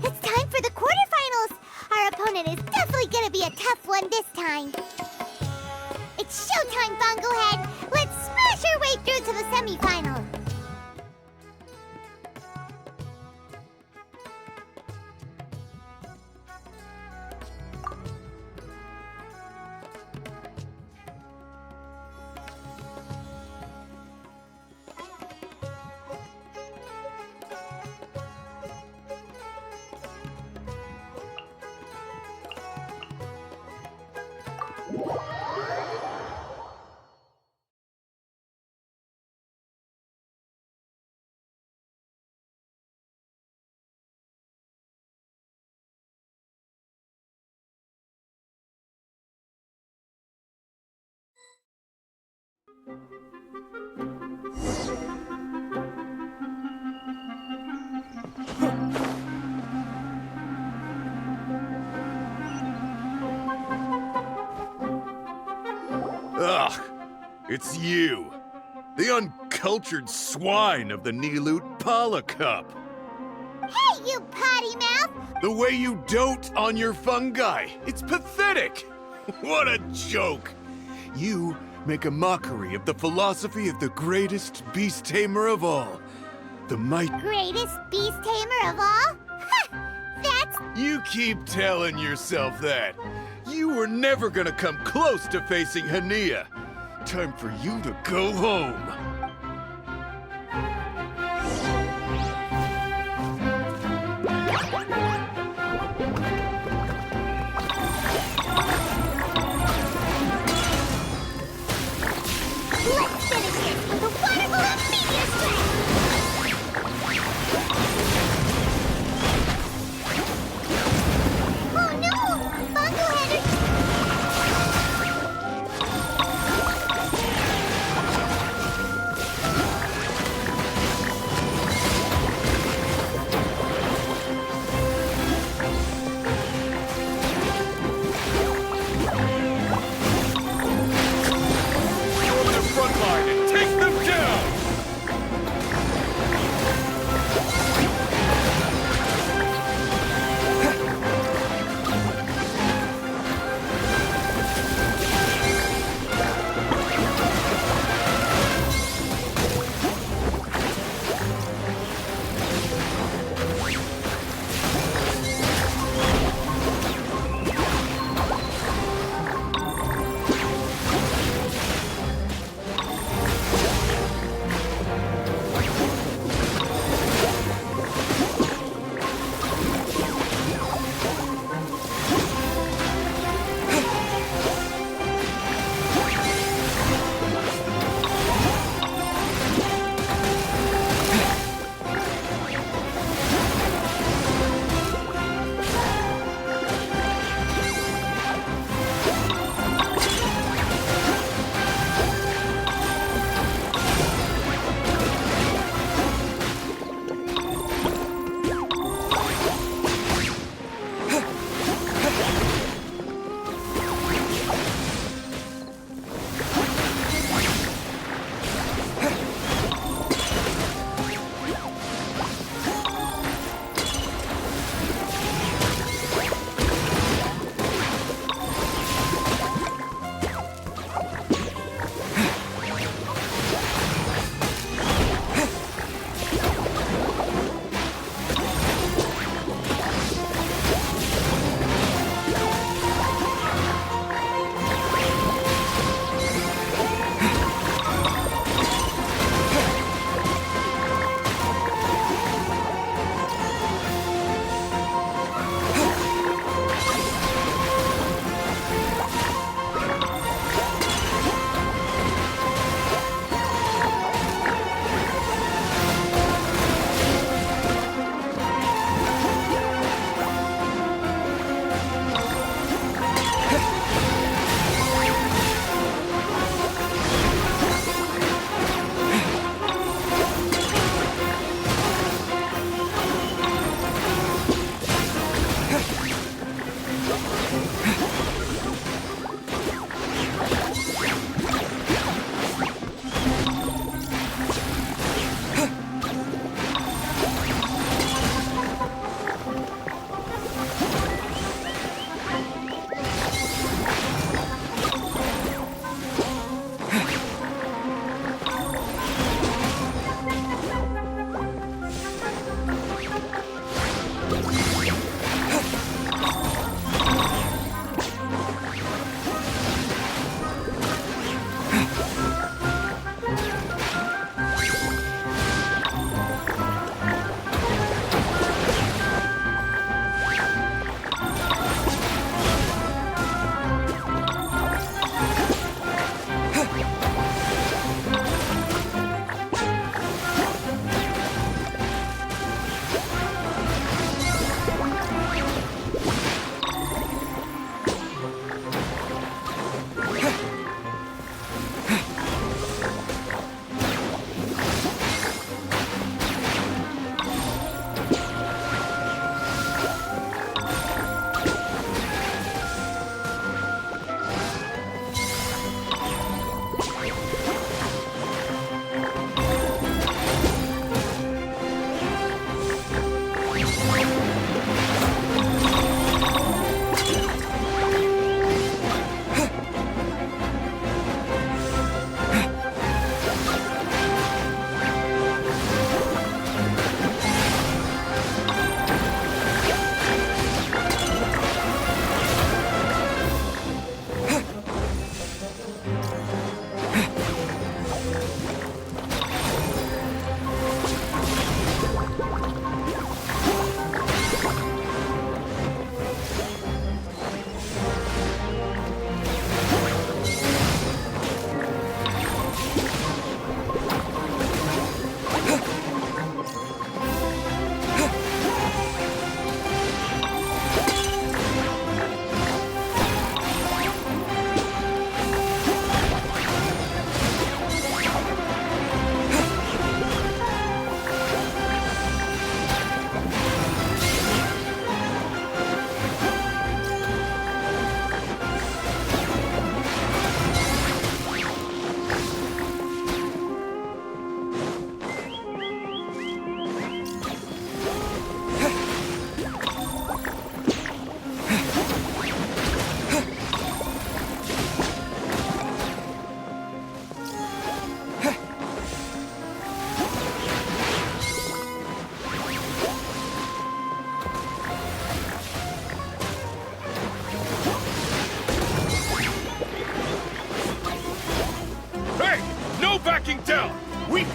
It's time for the quarterfinals! Our opponent is definitely gonna be a tough one this time. It's showtime, Bongohead! Let's smash our way through to the semifinals! Ugh, it's you. The uncultured swine of the Niloot Pala Cup. Hey, you potty mouth! The way you dote on your fungi, it's pathetic. What a joke. You make a mockery of the philosophy of the greatest beast tamer of all. The Greatest beast tamer of all? Ha! That's... You keep telling yourself that. You were never gonna come close to facing Hania. Time for you to go home. Let's finish this with a water balloon meteor strike! Oh no! Bongohead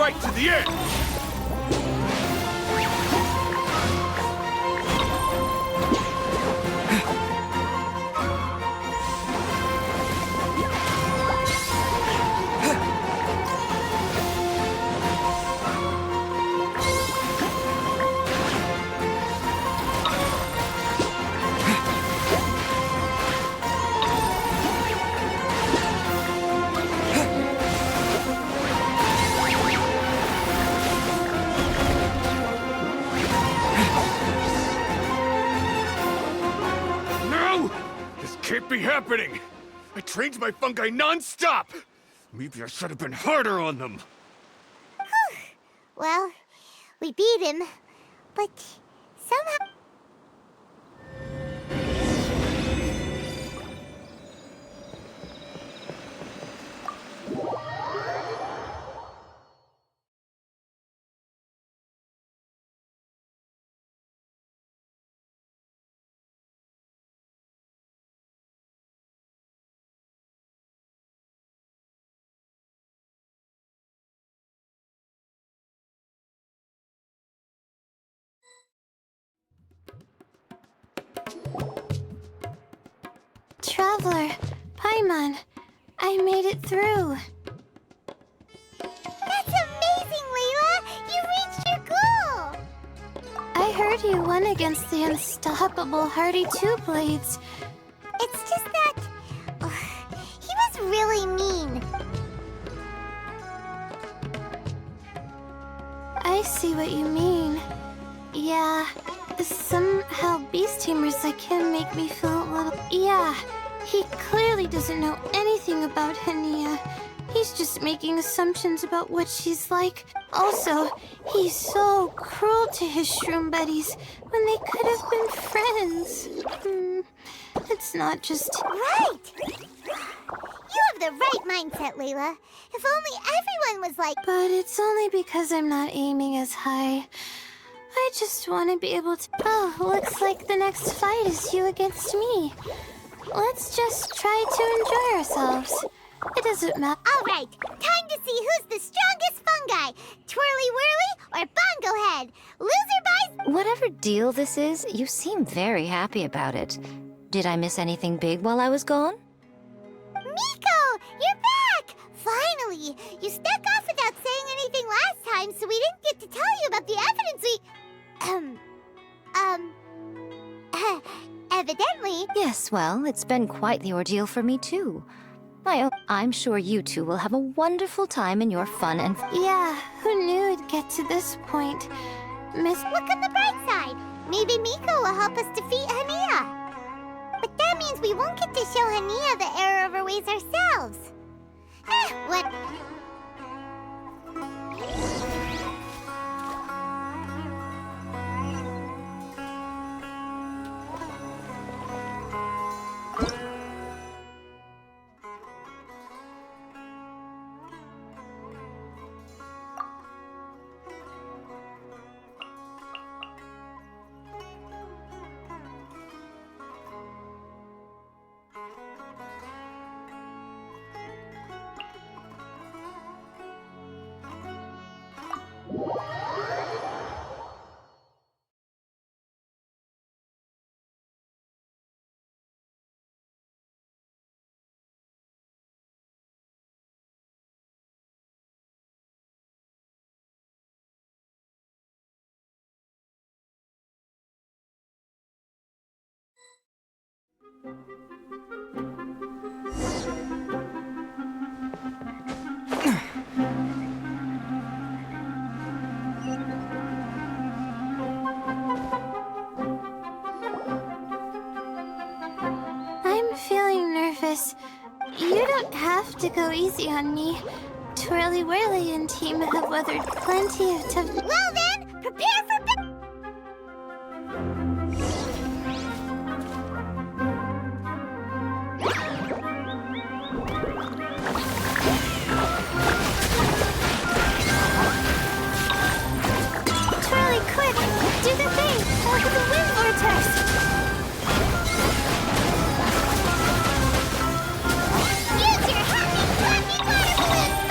fight to the end! No! This can't be happening! I trained my fungi non-stop! Maybe I should have been harder on them! Well, we beat him, but somehow... Traveler, Paimon, I made it through. That's amazing, Layla! You reached your goal! I heard you won against the unstoppable Hardy Two Blades. It's just that... he was really mean. I see what you mean. Yeah, somehow Beast Tamers like him make me feel a little... Yeah, he clearly doesn't know anything about Hania. He's just making assumptions about what she's like. Also, he's so cruel to his shroom buddies when they could have been friends. It's not just... Right! You have the right mindset, Layla. If only everyone was like... But it's only because I'm not aiming as high. I just want to be able to... Oh, looks like the next fight is you against me. Let's just try to enjoy ourselves. It doesn't matter. All right, time to see who's the strongest fungi. Twirly Whirly or Bongo Head? Loser buys... Whatever deal this is, you seem very happy about it. Did I miss anything big while I was gone? Miko, you're back! Finally! You snuck off without saying anything last time, so we didn't get to tell you about the evidence we... Evidently... Yes, well, it's been quite the ordeal for me too. I'm sure you two will have a wonderful time in your fun and... Yeah, who knew it'd get to this point? Miss... Look on the bright side. Maybe Miko will help us defeat Hania. But that means we won't get to show Hania the error of her ways ourselves. What... I'm feeling nervous. You don't have to go easy on me. Twirly Whirly and team have weathered plenty of tough... Well then, prepare for... Twirly, quick! Do the thing! Look at the wind vortex! Use your happy, clappy water balloons,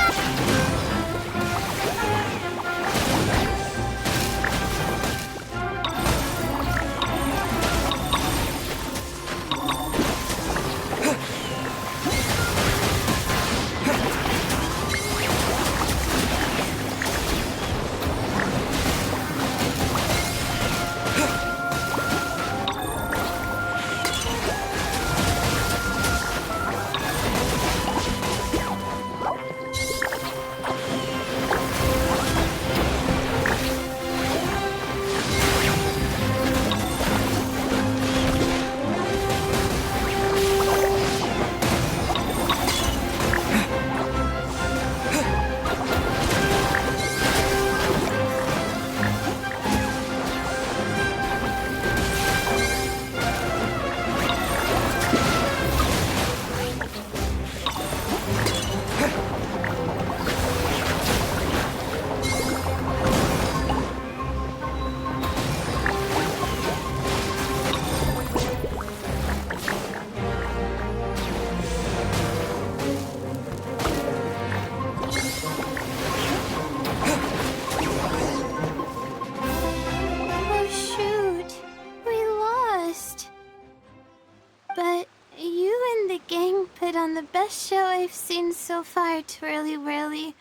gang put on the best show I've seen so far, Twirly Whirly.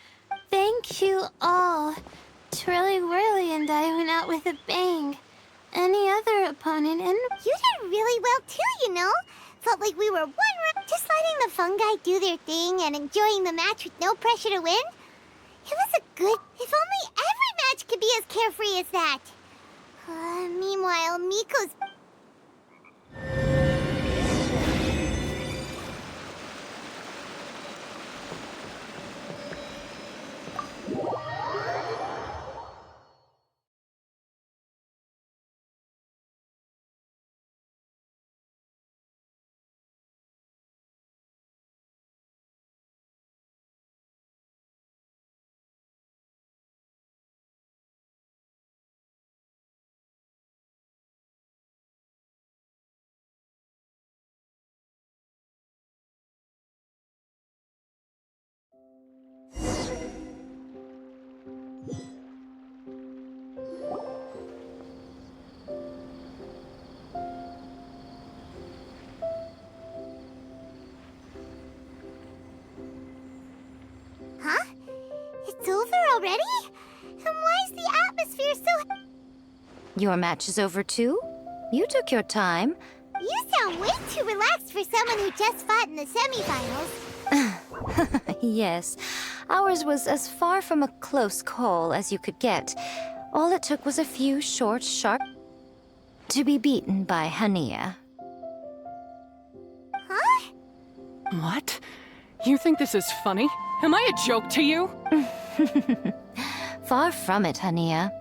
Thank you all. Twirly Whirly and I went out with a bang. Any other opponent and... You did really well too, you know. Felt like we were just letting the fungi do their thing and enjoying the match with no pressure to win. It was a good... If only every match could be as carefree as that. Meanwhile, Miko's... Huh? It's over already? And why is the atmosphere so... Your match is over too? You took your time. You sound way too relaxed for someone who just fought in the semifinals. Yes, ours was as far from a close call as you could get. All it took was a few short, sharp... to be beaten by Hania. Huh? What? You think this is funny? Am I a joke to you? Far from it, Hania.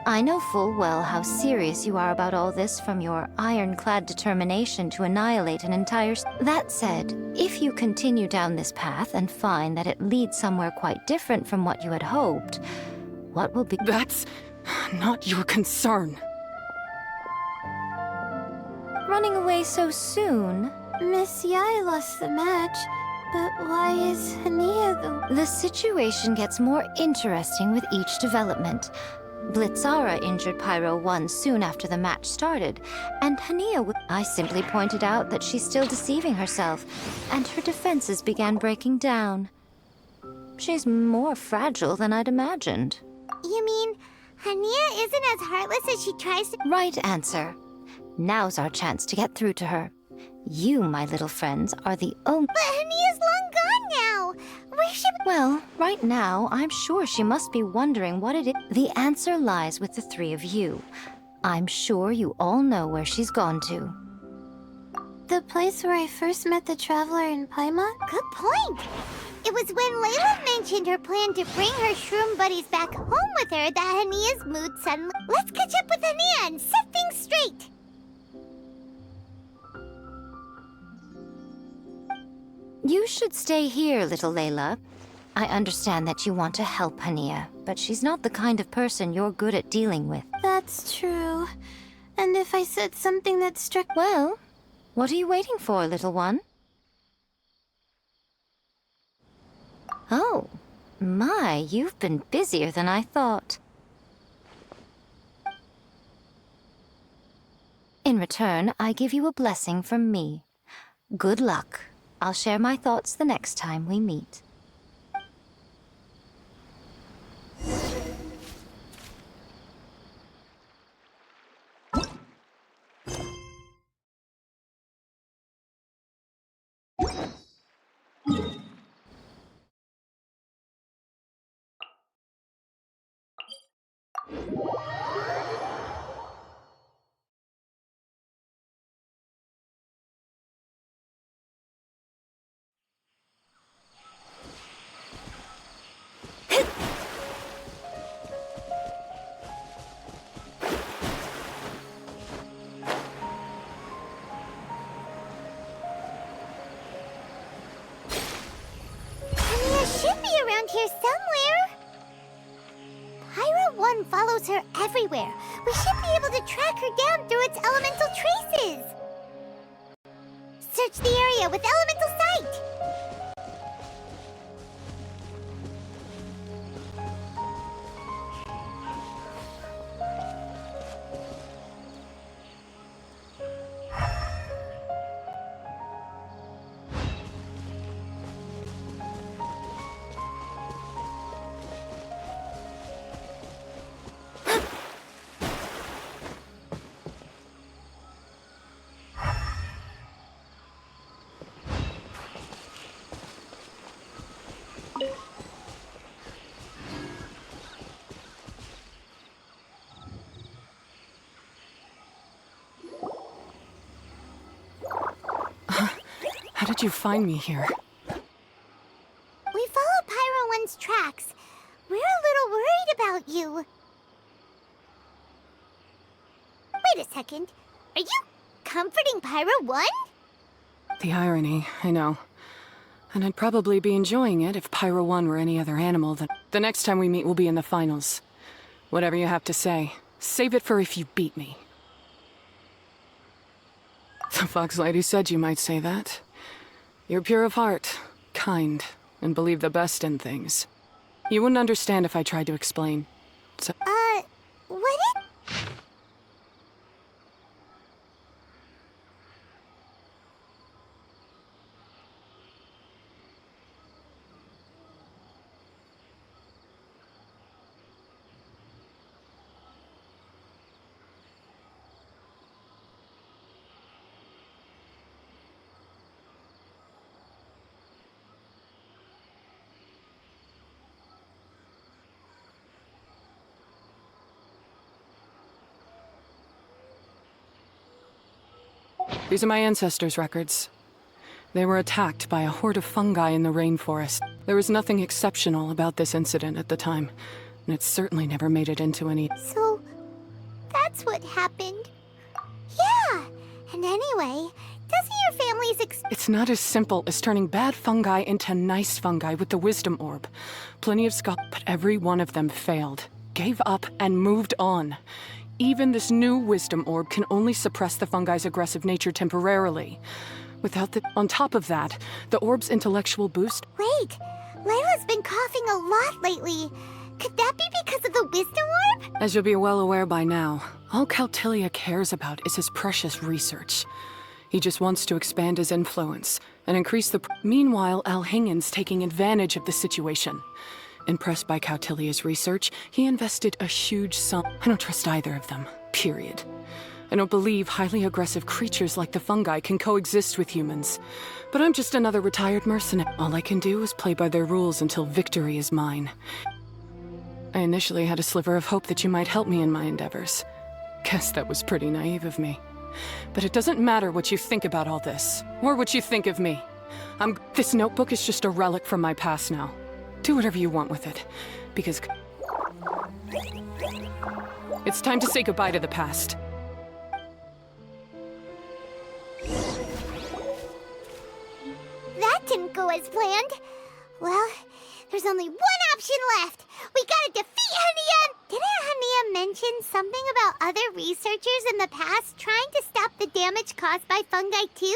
I know full well how serious you are about all this, from your ironclad determination to annihilate an entire... That said, if you continue down this path and find that it leads somewhere quite different from what you had hoped, what will be... That's not your concern. Running away so soon? Miss Yai lost the match, but why is Hania the... The situation gets more interesting with each development. Blitzara injured Pyro 1 soon after the match started, and Hania... I simply pointed out that she's still deceiving herself, and her defenses began breaking down. She's more fragile than I'd imagined. You mean, Hania isn't as heartless as she tries to... Right answer. Now's our chance to get through to her. You, my little friends, are the only... But Hania's long gone now. Where should... Well, right now, I'm sure she must be wondering what it is. The answer lies with the three of you. I'm sure you all know where she's gone to. The place where I first met the traveler in Paimon? Good point. It was when Layla mentioned her plan to bring her shroom buddies back home with her that Hania's mood suddenly... Let's catch up with Hania and set things straight. You should stay here, little Layla. I understand that you want to help Hania, but she's not the kind of person you're good at dealing with. That's true. And if I said something that struck... Well, what are you waiting for, little one? Oh, my, you've been busier than I thought. In return, I give you a blessing from me. Good luck. I'll share my thoughts the next time we meet. Should be around here somewhere. Pyro 1 follows her everywhere. We should be able to track her down through its elemental traces. Search the area with elemental sight. How did you find me here? We followed Pyro 1's tracks. We're a little worried about you. Wait a second. Are you comforting Pyro 1? The irony, I know. And I'd probably be enjoying it if Pyro 1 were any other animal. The next time we meet will be in the finals. Whatever you have to say, save it for if you beat me. The Fox Lady said you might say that. You're pure of heart, kind, and believe the best in things. You wouldn't understand if I tried to explain. So Would it? These are my ancestors' records. They were attacked by a horde of fungi in the rainforest. There was nothing exceptional about this incident at the time, and it certainly never made it into any... So, that's what happened. Yeah, and anyway, doesn't your family's It's not as simple as turning bad fungi into nice fungi with the wisdom orb. Plenty of scholars, but every one of them failed, gave up, and moved on. Even this new wisdom orb can only suppress the fungi's aggressive nature temporarily. On top of that, the orb's intellectual boost... Wait, Layla's been coughing a lot lately. Could that be because of the wisdom orb? As you'll be well aware by now, all Caltilia cares about is his precious research. He just wants to expand his influence and increase the... Meanwhile, Alhingen's taking advantage of the situation. Impressed by Cautilia's research, he invested a huge sum. I don't trust either of them, period. I don't believe highly aggressive creatures like the fungi can coexist with humans. But I'm just another retired mercenary. All I can do is play by their rules until victory is mine. I initially had a sliver of hope that you might help me in my endeavors. Guess that was pretty naive of me. But it doesn't matter what you think about all this, or what you think of me. This notebook is just a relic from my past now. Do whatever you want with it, because... It's time to say goodbye to the past. That didn't go as planned. Well, there's only one option left. We gotta defeat Hania! Didn't Hania mention something about other researchers in the past trying to stop the damage caused by fungi too?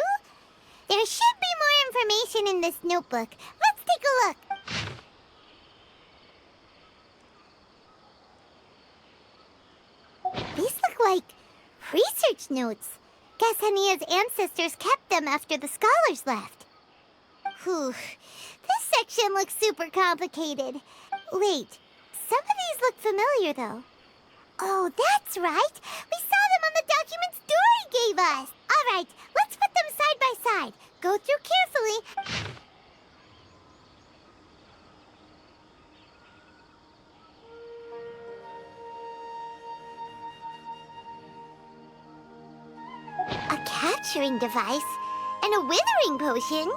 There should be more information in this notebook. Let's take a look. These look like research notes. Guess Hania's ancestors kept them after the scholars left. Whew. This section looks super complicated. Wait, some of these look familiar though. Oh, that's right. We saw them on the documents Dory gave us. All right, let's put them side by side. Go through carefully. A capturing device and a withering potion.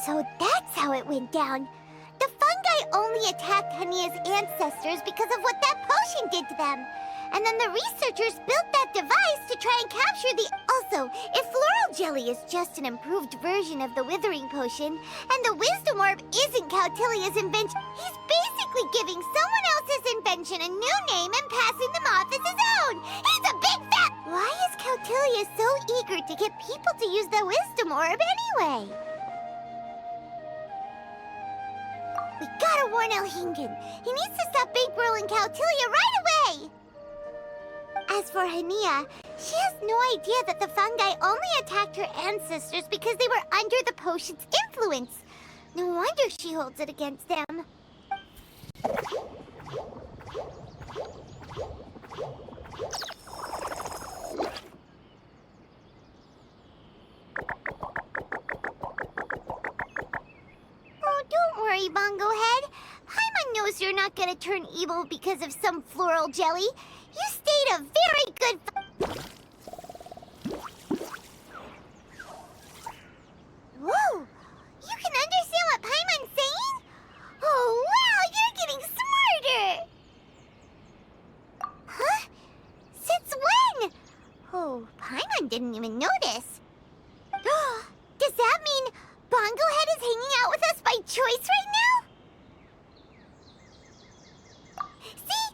So that's how it went down. The fungi only attacked Hania's ancestors because of what that potion did to them. And then the researchers built that device to try and capture the... Also, if floral jelly is just an improved version of the withering potion, and the wisdom orb isn't Cautilia's invention, he's basically giving someone else's invention a new name and passing them off as his own. He's a big fat... Why is Cautilia so eager to get people to use the wisdom orb anyway? We gotta warn Alhingen. He needs to stop bankrolling Cautilia right away! As for Hania, she has no idea that the fungi only attacked her ancestors because they were under the potion's influence. No wonder she holds it against them. Oh, don't worry, Bongo Head. Paimon knows you're not gonna turn evil because of some floral jelly. You stayed a very good... Oh, Paimon didn't even notice. Does that mean Bongo Head is hanging out with us by choice right now? See?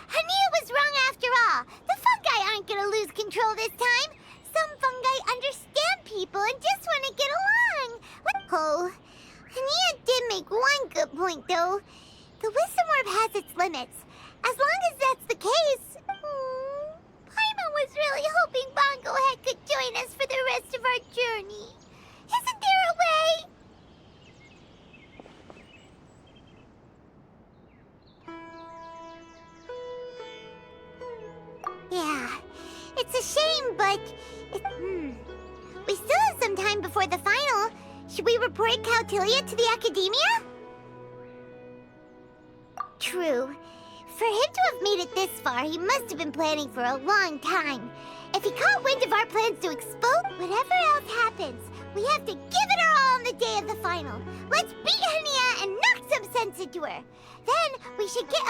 Hania was wrong after all. The fungi aren't gonna lose control this time. Some fungi understand people and just want to get along. Oh, Hania did make one good point, though. The wisdom orb has its limits. As long as that's the case, Paimon was really hoping Bongo Head could join us for the rest of our journey. Isn't there a way? Yeah, it's a shame, but we still have some time before the final. Should we report Caltilia to the academia? True. For him to have made it this far, he must have been planning for a long time. If he caught wind of our plans to expose, whatever else happens, we have to give it our all on the day of the final. Let's beat Hania and knock some sense into her. Then we should get